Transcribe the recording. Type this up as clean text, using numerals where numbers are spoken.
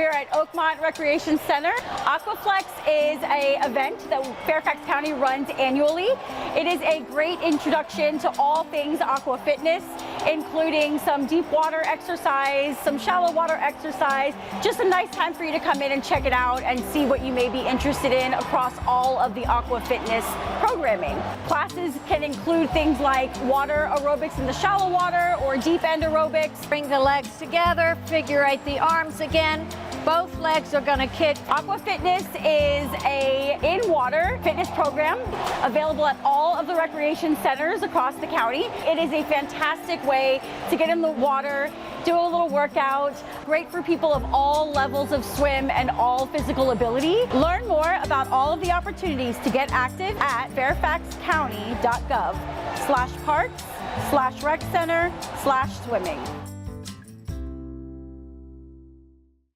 We are at Oakmont Recreation Center. AquaFlex is an event that Fairfax County runs annually. It is a great introduction to all things Aqua Fitness, including some deep water exercise, some shallow water exercise. Just a nice time for you to come in and check it out and see what you may be interested in across all of the Aqua Fitness programming. Classes can include things like water aerobics in the shallow water or deep end aerobics. Bring the legs together, figure eight the arms again. Both legs are going to kick. Aqua Fitness is a in-water fitness program available at all of the recreation centers across the county. It is a fantastic way to get in the water, do a little workout. Great for people of all levels of swim and all physical ability. Learn more about all of the opportunities to get active at fairfaxcounty.gov/parks/rec center/swimming.